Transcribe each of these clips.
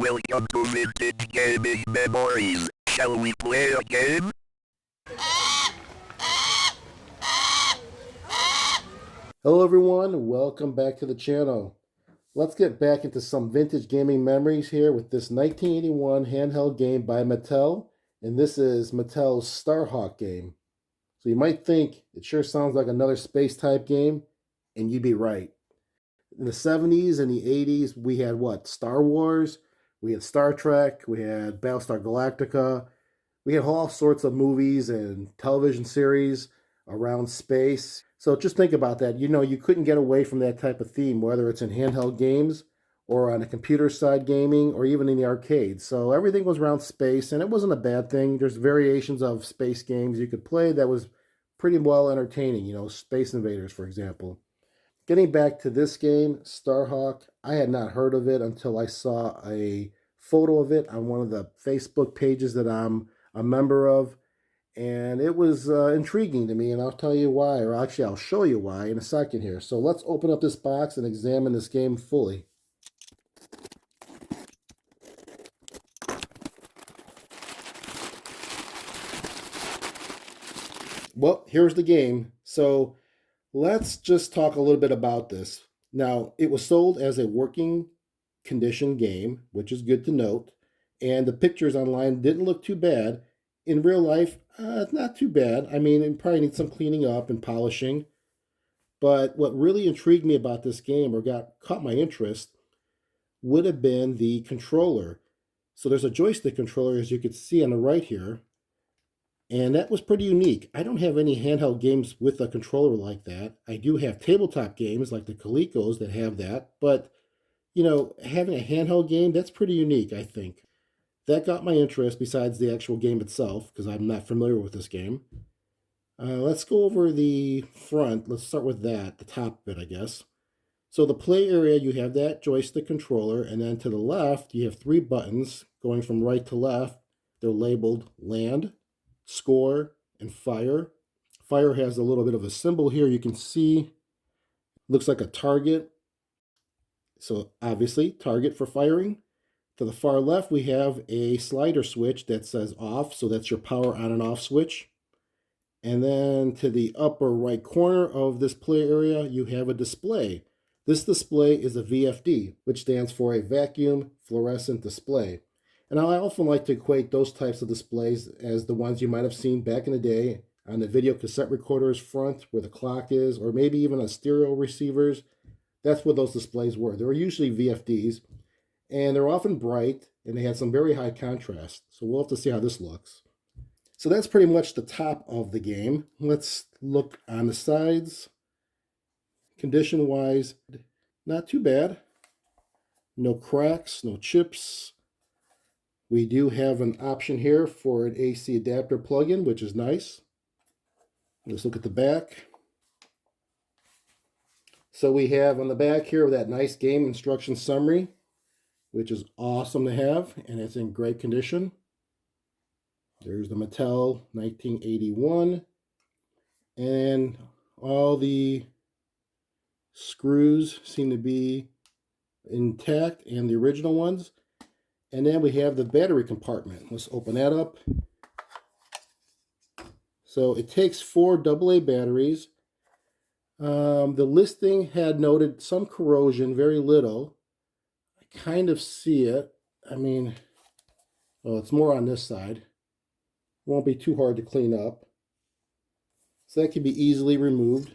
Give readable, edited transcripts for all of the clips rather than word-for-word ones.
welcome to Vintage Gaming Memories. Shall we play a game? Hello everyone, welcome back to the channel. Let's get back into some vintage gaming memories here with this 1981 handheld game by Mattel, and this is Mattel's Starhawk game. So you might think it sure sounds like another space type game, and you'd be right. In the 70s and the 80s, we had what? Star Wars, we had Star Trek, we had Battlestar Galactica, we had all sorts of movies and television series around space. So just think about that. You know, you couldn't get away from that type of theme, whether it's in handheld games or on the computer side gaming or even in the arcades. So everything was around space, and it wasn't a bad thing. There's variations of space games you could play that was pretty well entertaining, you know, Space Invaders, for example. Getting back to this game, Starhawk, I had not heard of it until I saw a photo of it on one of the Facebook pages that I'm a member of, and it was intriguing to me, and I'll tell you why, or actually I'll show you why in a second here. So let's open up this box and examine this game fully. Well, here's the game. So let's just talk a little bit about this. Now, it was sold as a working condition game, which is good to note, and the pictures online didn't look too bad. In real life, not too bad. I mean, it probably needs some cleaning up and polishing. But what really intrigued me about this game, or caught my interest, would have been the controller. So there's a joystick controller, as you can see on the right here, and that was pretty unique. I don't have any handheld games with a controller like that. I do have tabletop games like the Colecos that have that, but you know, having a handheld game, that's pretty unique, I think. That got my interest besides the actual game itself, because I'm not familiar with this game. Let's go over the front. Let's start with that, the top bit, I guess. So the play area, you have that joystick controller, and then to the left, you have three buttons going from right to left. They're labeled Land, Score, and Fire. Fire has a little bit of a symbol here you can see. Looks like a target. So obviously, target for firing. To the far left, we have a slider switch that says off, so that's your power on and off switch. And then to the upper right corner of this play area, you have a display. This display is a VFD, which stands for a vacuum fluorescent display. And I often like to equate those types of displays as the ones you might have seen back in the day on the video cassette recorder's front where the clock is, or maybe even on stereo receivers. That's what those displays were. They were usually VFDs, and they're often bright, and they had some very high contrast. So we'll have to see how this looks. So that's pretty much the top of the game. Let's look on the sides. Condition-wise, not too bad. No cracks, no chips. We do have an option here for an AC adapter plug-in, which is nice. Let's look at the back. So we have on the back here that nice game instruction summary, which is awesome to have, and it's in great condition. There's the Mattel 1981, and all the screws seem to be intact, and the original ones. And then we have the battery compartment. Let's open that up. So it takes 4 AA batteries. The listing had noted some corrosion, very little. I kind of see it. I mean, well, it's more on this side. Won't be too hard to clean up. So that can be easily removed.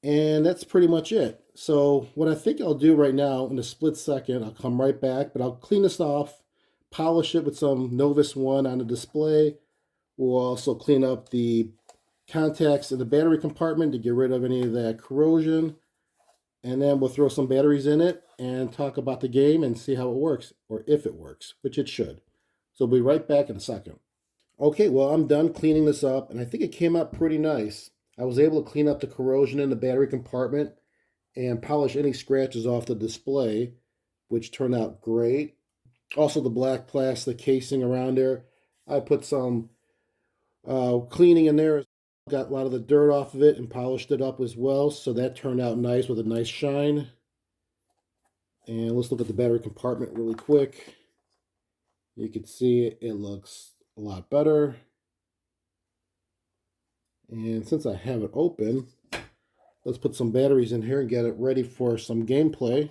And that's pretty much it. So what I think I'll do right now in a split second, I'll come right back, but I'll clean this off, polish it with some Novus 1 on the display. We'll also clean up the contacts in the battery compartment to get rid of any of that corrosion. And then we'll throw some batteries in it and talk about the game and see how it works, or if it works, which it should. So we'll be right back in a second. Okay, well, I'm done cleaning this up, and I think it came out pretty nice. I was able to clean up the corrosion in the battery compartment and polish any scratches off the display, which turned out great. Also, the black plastic casing around there, I put some cleaning in there. Got a lot of the dirt off of it and polished it up as well, so that turned out nice with a nice shine. And let's look at the battery compartment really quick. You can see it looks a lot better. And since I have it open, let's put some batteries in here and get it ready for some gameplay.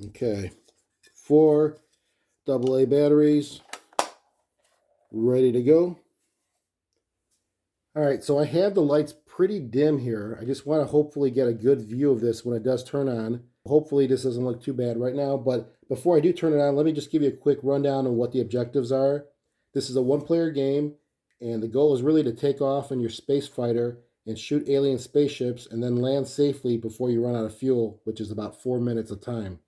Okay, 4 AA batteries ready to go. All right, so I have the lights pretty dim here. I just want to hopefully get a good view of this when it does turn on. Hopefully this doesn't look too bad right now, but before I do turn it on, let me just give you a quick rundown on what the objectives are. This is a one-player game, and the goal is really to take off in your space fighter and shoot alien spaceships and then land safely before you run out of fuel, which is about 4 minutes of time.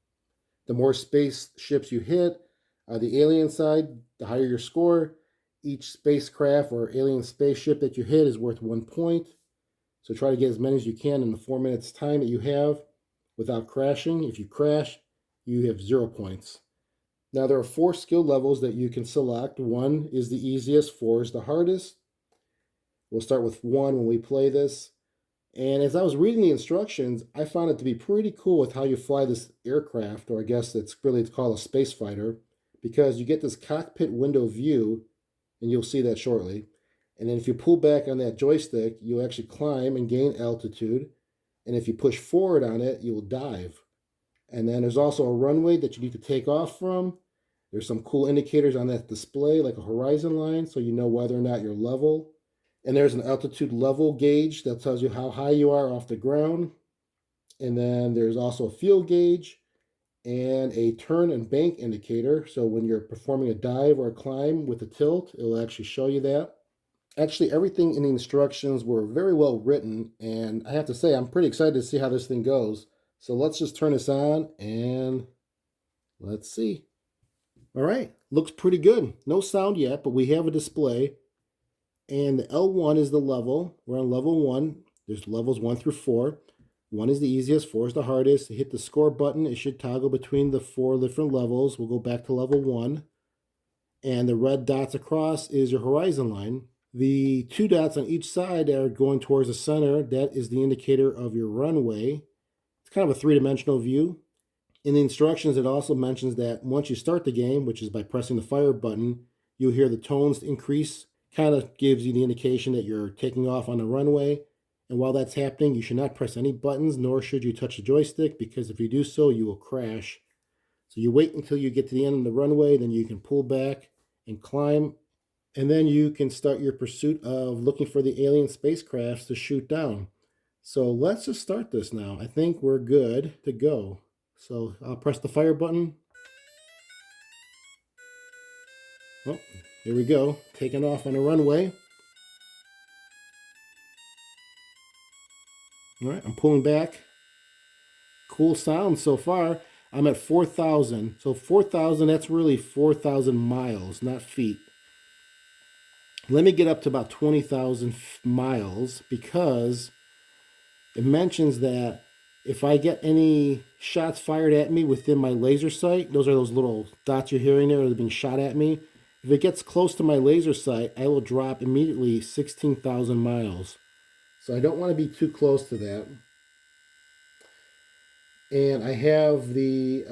The more spaceships you hit, the alien side, the higher your score. Each spacecraft or alien spaceship that you hit is worth 1 point. So try to get as many as you can in the 4 minutes time that you have without crashing. If you crash, you have 0 points. Now there are 4 skill levels that you can select. 1 is the easiest, 4 is the hardest. We'll start with 1 when we play this. And as I was reading the instructions, I found it to be pretty cool with how you fly this aircraft, or I guess it's called a space fighter, because you get this cockpit window view, and you'll see that shortly. And then if you pull back on that joystick, you'll actually climb and gain altitude. And if you push forward on it, you will dive. And then there's also a runway that you need to take off from. There's some cool indicators on that display, like a horizon line, so you know whether or not you're level. And there's an altitude level gauge that tells you how high you are off the ground. And then there's also a fuel gauge and a turn and bank indicator. So when you're performing a dive or a climb with a tilt, it'll actually show you that. Actually, everything in the instructions were very well written, and I have to say, I'm pretty excited to see how this thing goes. So let's just turn this on and let's see. All right, looks pretty good. No sound yet, but we have a display. And the L1 is the level. We're on level 1. There's levels 1 through 4. 1 is the easiest, 4 is the hardest. Hit the score button. It should toggle between the 4 different levels. We'll go back to level 1. And the red dots across is your horizon line. The 2 dots on each side are going towards the center. That is the indicator of your runway. It's kind of a 3-dimensional view. In the instructions, it also mentions that once you start the game, which is by pressing the fire button, you'll hear the tones increase. Kind of gives you the indication that you're taking off on the runway. And while that's happening, you should not press any buttons, nor should you touch the joystick, because if you do so, you will crash. So you wait until you get to the end of the runway, then you can pull back and climb. And then you can start your pursuit of looking for the alien spacecrafts to shoot down. So let's just start this now. I think we're good to go. So I'll press the fire button. Oh, here we go. Taking off on a runway. All right, I'm pulling back. Cool sound so far. I'm at 4,000. So 4,000, that's really 4,000 miles, not feet. Let me get up to about 20,000 miles, because it mentions that if I get any shots fired at me within my laser sight, those are those little dots you're hearing there that are being shot at me. If it gets close to my laser sight, I will drop immediately 16,000 miles. So I don't want to be too close to that. And I have the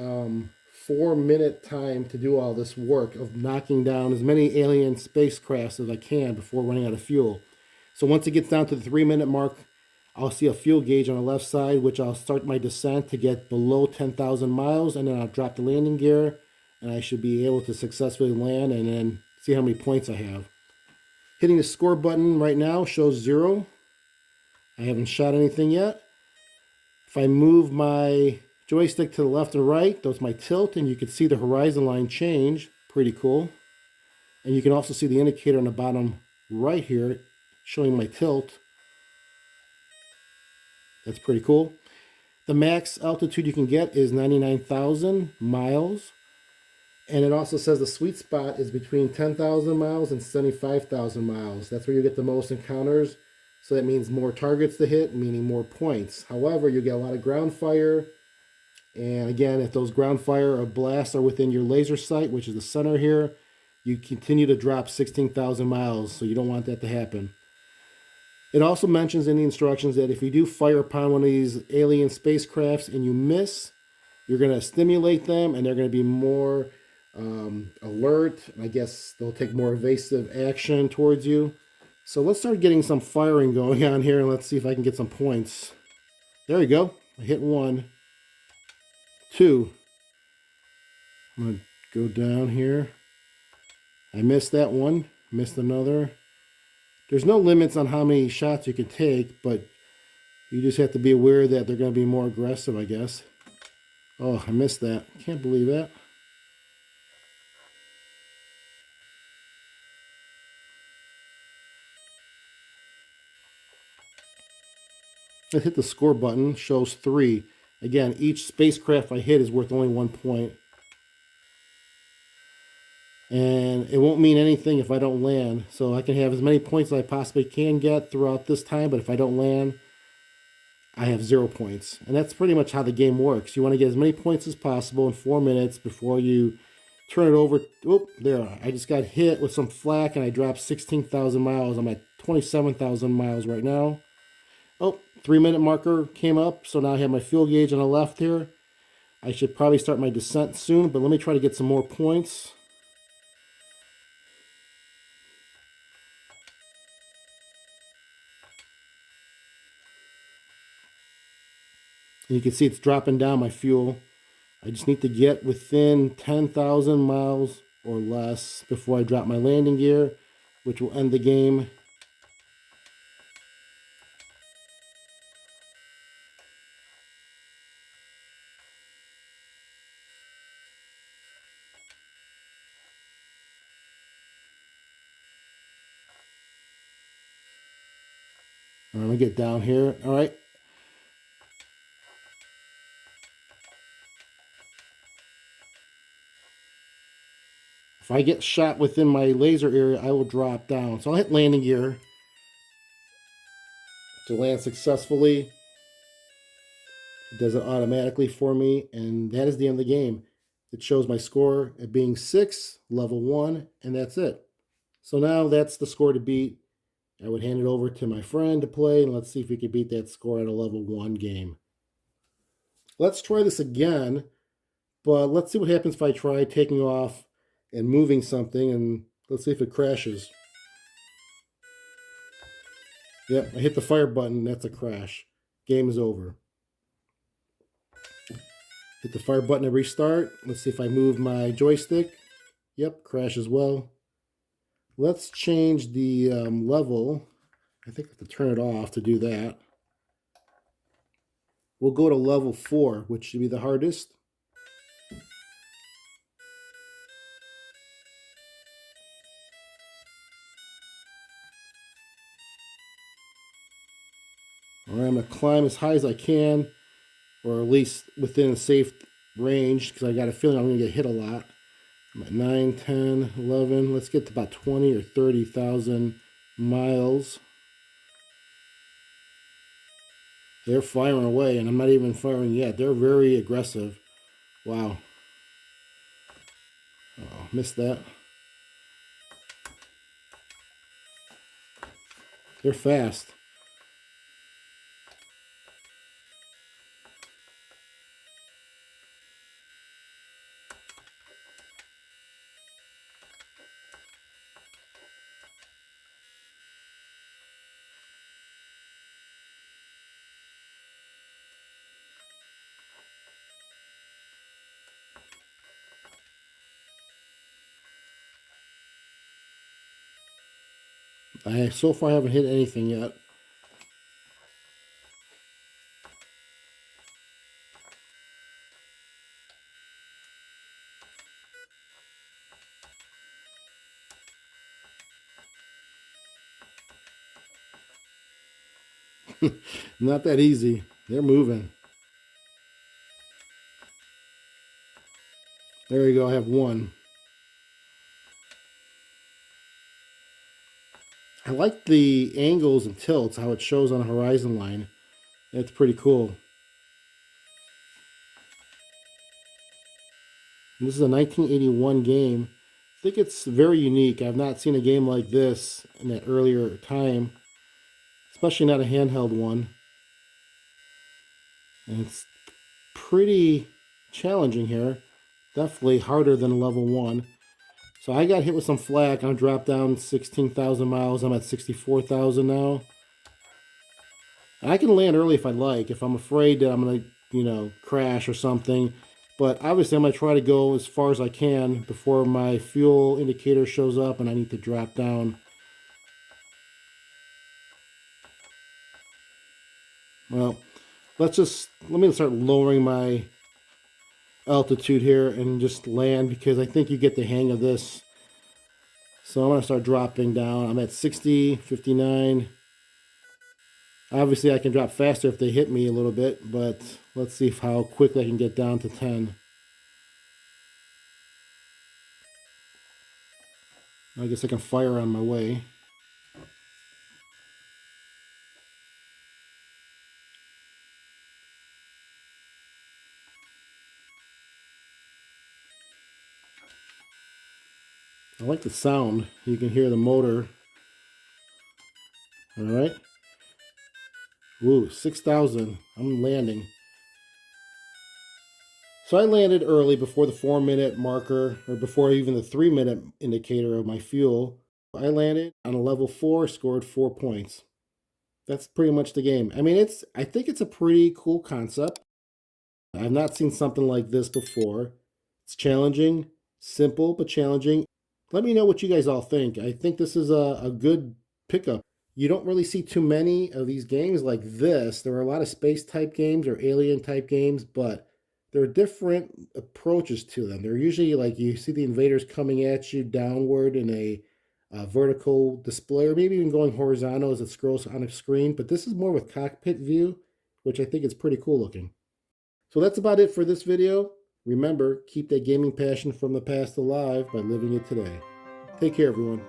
4-minute time to do all this work of knocking down as many alien spacecrafts as I can before running out of fuel. So once it gets down to the 3-minute mark, I'll see a fuel gauge on the left side, which I'll start my descent to get below 10,000 miles, and then I'll drop the landing gear, and I should be able to successfully land and then see how many points I have. Hitting the score button right now shows 0. I haven't shot anything yet. If I move my joystick to the left and right, that's my tilt, and you can see the horizon line change. Pretty cool. And you can also see the indicator on the bottom right here showing my tilt. That's pretty cool. The max altitude you can get is 99,000 miles. And it also says the sweet spot is between 10,000 miles and 75,000 miles. That's where you get the most encounters. So that means more targets to hit, meaning more points. However, you get a lot of ground fire, And again, if those ground fire or blasts are within your laser sight, which is the center here, you continue to drop 16,000 miles, so you don't want that to happen. It also mentions in the instructions that if you do fire upon one of these alien spacecrafts and you miss, you're going to stimulate them and they're going to be more alert. I guess they'll take more evasive action towards you. So let's start getting some firing going on here and let's see if I can get some points. There we go. I hit 1, 2. I'm going to go down here. I missed that one. Missed another. There's no limits on how many shots you can take, but you just have to be aware that they're going to be more aggressive, I guess. Oh, I missed that. Can't believe that. I hit the score button, shows 3. Again, each spacecraft I hit is worth only 1 point. And it won't mean anything if I don't land. So I can have as many points as I possibly can get throughout this time, but if I don't land, I have 0 points. And that's pretty much how the game works. You want to get as many points as possible in 4 minutes before you turn it over. Oop, there. I just got hit with some flak and I dropped 16,000 miles. I'm at 27,000 miles right now. Oh, 3-minute marker came up. So now I have my fuel gauge on the left here. I should probably start my descent soon, but let me try to get some more points. And you can see it's dropping down my fuel. I just need to get within 10,000 miles or less before I drop my landing gear, which will end the game. I'm going to get down here. All right. If I get shot within my laser area, I will drop down. So I'll hit landing gear to land successfully. It does it automatically for me, and that is the end of the game. It shows my score at being 6, level 1, and that's it. So now that's the score to beat. I would hand it over to my friend to play, and let's see if we can beat that score at a level 1 game. Let's try this again, but let's see what happens if I try taking off and moving something, and let's see if it crashes. Yep, I hit the fire button, that's a crash. Game is over. Hit the fire button to restart. Let's see if I move my joystick. Yep, crash as well. Let's change the level. I think I have to turn it off to do that. We'll go to level 4, which should be the hardest. All right, I'm going to climb as high as I can, or at least within a safe range, because I got a feeling I'm going to get hit a lot. I'm at 9, 10, 11. Let's get to about 20 or 30,000 miles. They're firing away, and I'm not even firing yet. They're very aggressive. Wow. Oh, missed that. They're fast. I so far haven't hit anything yet. Not that easy. They're moving. There you go. I have 1. I like the angles and tilts, how it shows on a horizon line. That's pretty cool. And this is a 1981 game. I think it's very unique. I've not seen a game like this in an earlier time, especially not a handheld one. And it's pretty challenging here. Definitely harder than level 1. So I got hit with some flak. I dropped down 16,000 miles. I'm at 64,000 now. I can land early if I like, if I'm afraid that I'm going to, crash or something. But obviously I'm going to try to go as far as I can before my fuel indicator shows up and I need to drop down. Well, let me start lowering my altitude here and just land, because I think you get the hang of this. So I'm going to start dropping down. I'm at 60, 59. Obviously, I can drop faster if they hit me a little bit, but let's see how quickly I can get down to 10. I guess I can fire on my way. I like the sound. You can hear the motor. All right. Ooh, 6,000. I'm landing. So I landed early before the 4-minute marker, or before even the 3-minute indicator of my fuel. I landed on a level 4, scored 4 points. That's pretty much the game. I mean, I think it's a pretty cool concept. I've not seen something like this before. It's challenging, simple but challenging. Let me know what you guys all think. I think this is a good pickup. You don't really see too many of these games like this. There are a lot of space type games or alien type games, but there are different approaches to them. They're usually like you see the invaders coming at you downward in a vertical display, or maybe even going horizontal as it scrolls on a screen. But this is more with cockpit view, which I think is pretty cool looking. So that's about it for this video. Remember, keep that gaming passion from the past alive by living it today. Take care, everyone.